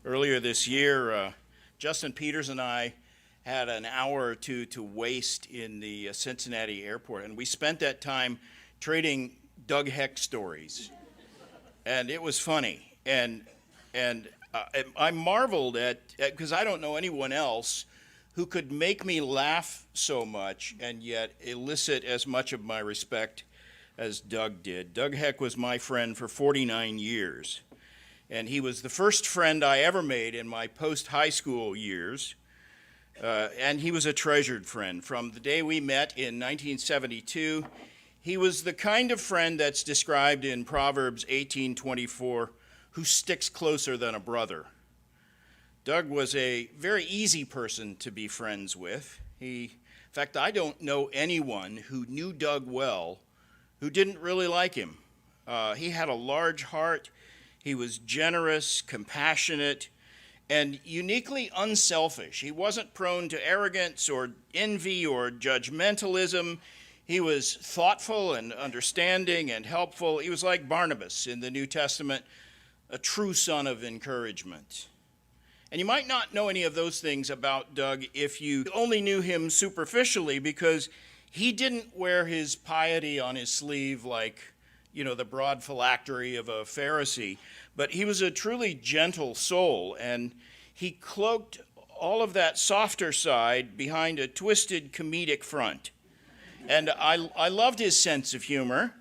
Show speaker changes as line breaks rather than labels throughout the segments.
Earlier this year, Justin Peters and I had an hour or two to waste in the Cincinnati airport, and we spent that time trading Doug Heck stories, and it was funny. And I marveled at because I don't know anyone else who could make me laugh so much and yet elicit as much of my respect as Doug did. Doug Heck was my friend for 49 years. And he was the first friend I ever made in my post-high school years. And he was a treasured friend. From the day we met in 1972, he was the kind of friend that's described in Proverbs 18:24, who sticks closer than a brother. Doug was a very easy person to be friends with. In fact, I don't know anyone who knew Doug well who didn't really like him. He had a large heart. He was generous, compassionate, and uniquely unselfish. He wasn't prone to arrogance or envy or judgmentalism. He was thoughtful and understanding and helpful. He was like Barnabas in the New Testament, a true son of encouragement. And you might not know any of those things about Doug if you only knew him superficially, because he didn't wear his piety on his sleeve like the broad phylactery of a Pharisee, but he was a truly gentle soul, and he cloaked all of that softer side behind a twisted comedic front. And I loved his sense of humor,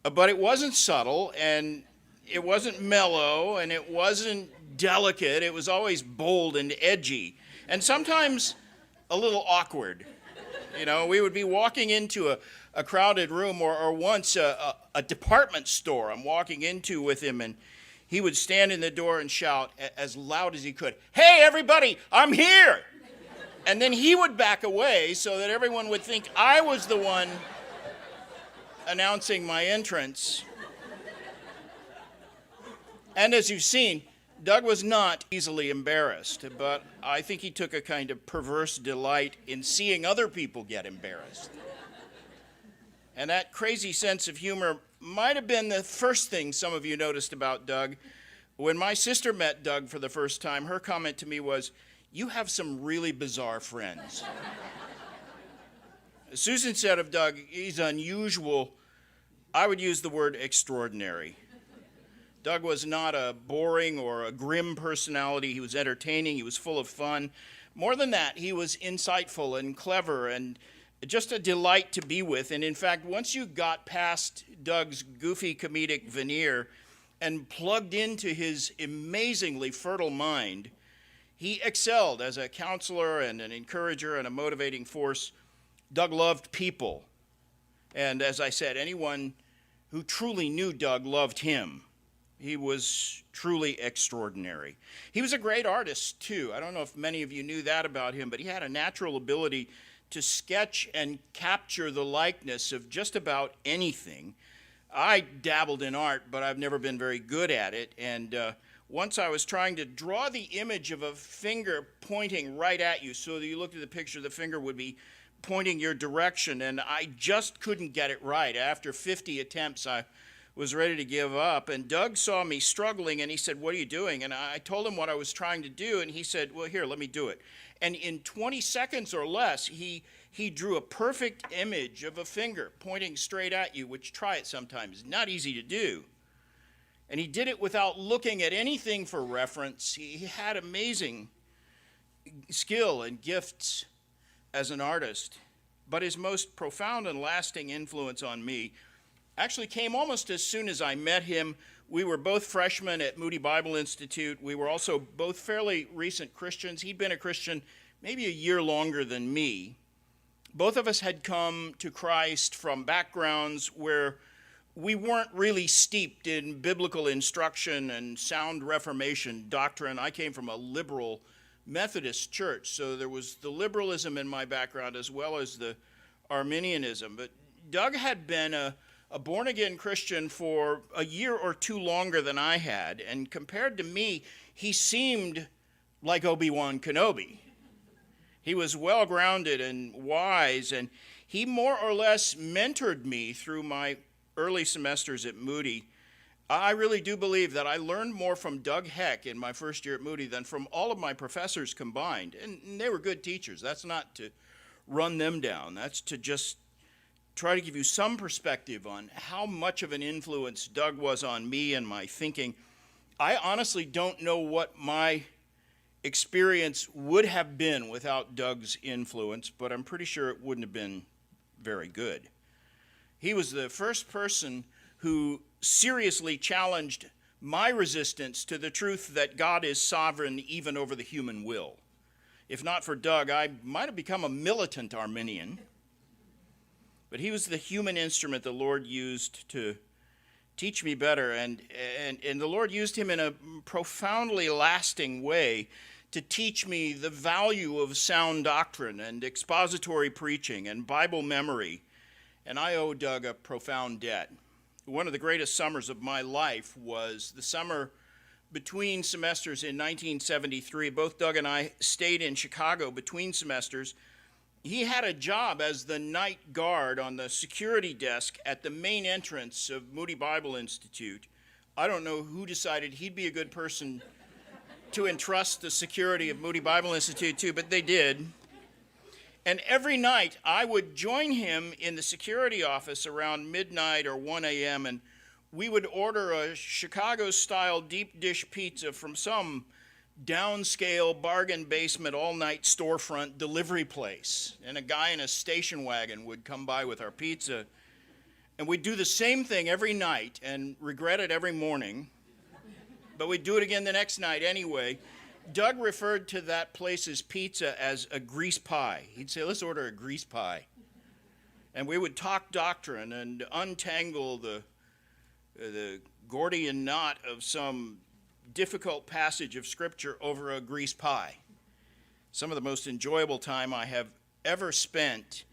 but it wasn't subtle, and it wasn't mellow, and it wasn't delicate. It was always bold and edgy, and sometimes a little awkward. We would be walking into a crowded room, or once a department store I'm walking into with him, and he would stand in the door and shout as loud as he could, "Hey, everybody, I'm here!" And then he would back away so that everyone would think I was the one announcing my entrance. And as you've seen, Doug was not easily embarrassed, but I think he took a kind of perverse delight in seeing other people get embarrassed. And that crazy sense of humor might have been the first thing some of you noticed about Doug. When my sister met Doug for the first time, her comment to me was, "You have some really bizarre friends." Susan said of Doug, he's unusual. I would use the word extraordinary. Doug was not a boring or a grim personality. He was entertaining. He was full of fun. More than that, he was insightful and clever and just a delight to be with. And in fact, once you got past Doug's goofy comedic veneer and plugged into his amazingly fertile mind, he excelled as a counselor and an encourager and a motivating force. Doug loved people. And as I said, anyone who truly knew Doug loved him. He was truly extraordinary. He was a great artist, too. I don't know if many of you knew that about him, but he had a natural ability to sketch and capture the likeness of just about anything. I dabbled in art, but I've never been very good at it. And once I was trying to draw the image of a finger pointing right at you, so that you looked at the picture, the finger would be pointing your direction, and I just couldn't get it right. After 50 attempts, I was ready to give up, and Doug saw me struggling, and he said, "What are you doing?" And I told him what I was trying to do, and he said, "Well, here, let me do it." And in 20 seconds or less, he drew a perfect image of a finger pointing straight at you, which, try it sometimes, not easy to do. And he did it without looking at anything for reference. He had amazing skill and gifts as an artist, but his most profound and lasting influence on me actually came almost as soon as I met him. We were both freshmen at Moody Bible Institute. We were also both fairly recent Christians. He'd been a Christian maybe a year longer than me. Both of us had come to Christ from backgrounds where we weren't really steeped in biblical instruction and sound Reformation doctrine. I came from a liberal Methodist church, so there was the liberalism in my background as well as the Arminianism. But Doug had been a born-again Christian for a year or two longer than I had, and compared to me, he seemed like Obi-Wan Kenobi. He was well-grounded and wise, and he more or less mentored me through my early semesters at Moody. I really do believe that I learned more from Doug Heck in my first year at Moody than from all of my professors combined. And they were good teachers. That's not to run them down. That's to just try to give you some perspective on how much of an influence Doug was on me and my thinking. I honestly don't know what my experience would have been without Doug's influence, but I'm pretty sure it wouldn't have been very good. He was the first person who seriously challenged my resistance to the truth that God is sovereign even over the human will. If not for Doug, I might have become a militant Arminian. But he was the human instrument the Lord used to teach me better, and the Lord used him in a profoundly lasting way to teach me the value of sound doctrine and expository preaching and Bible memory, and I owe Doug a profound debt. One of the greatest summers of my life was the summer between semesters in 1973. Both Doug and I stayed in Chicago between semesters. He had a job as the night guard on the security desk at the main entrance of Moody Bible Institute. I don't know who decided he'd be a good person to entrust the security of Moody Bible Institute to, but they did. And every night I would join him in the security office around midnight or 1 a.m., and we would order a Chicago-style deep dish pizza from some downscale bargain basement all-night storefront delivery place, and a guy in a station wagon would come by with our pizza, and we'd do the same thing every night and regret it every morning, but we'd do it again the next night anyway. Doug referred to that place's pizza as a grease pie. He'd say, let's order a grease pie. And we would talk doctrine and untangle the Gordian knot of some difficult passage of Scripture over a grease pie. Some of the most enjoyable time I have ever spent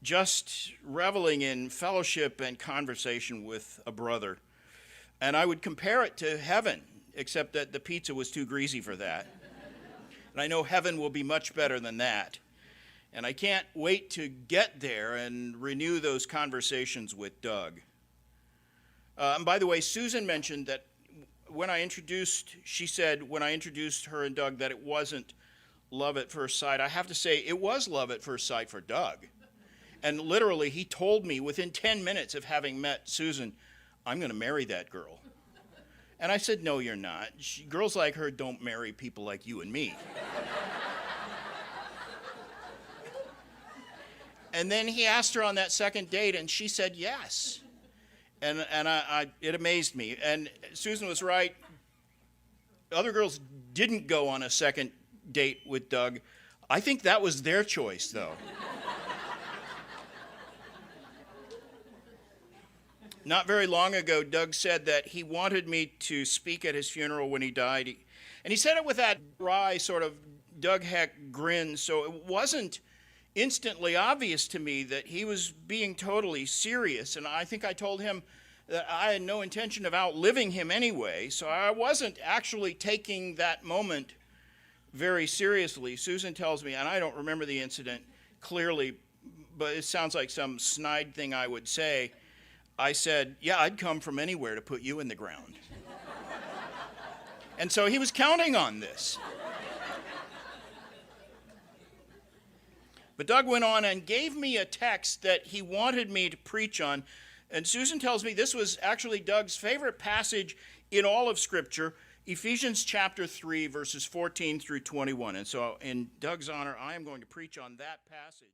just reveling in fellowship and conversation with a brother. And I would compare it to heaven, except that the pizza was too greasy for that. And I know heaven will be much better than that. And I can't wait to get there and renew those conversations with Doug. And by the way, Susan mentioned that she said when I introduced her and Doug that it wasn't love at first sight. I have to say it was love at first sight for Doug. And literally he told me within 10 minutes of having met Susan, I'm going to marry that girl. And I said, no, you're not. Girls like her don't marry people like you and me. And then he asked her on that second date, and she said yes. And it amazed me. And Susan was right. Other girls didn't go on a second date with Doug. I think that was their choice, though. Not very long ago, Doug said that he wanted me to speak at his funeral when he died. And he said it with that wry sort of Doug Heck grin, so it wasn't instantly obvious to me that he was being totally serious. And I think I told him that I had no intention of outliving him anyway, so I wasn't actually taking that moment very seriously. Susan tells me, and I don't remember the incident clearly, but it sounds like some snide thing I would say. I said, yeah, I'd come from anywhere to put you in the ground. And so he was counting on this. But Doug went on and gave me a text that he wanted me to preach on. And Susan tells me this was actually Doug's favorite passage in all of Scripture, Ephesians chapter 3, verses 14 through 21. And so in Doug's honor, I am going to preach on that passage.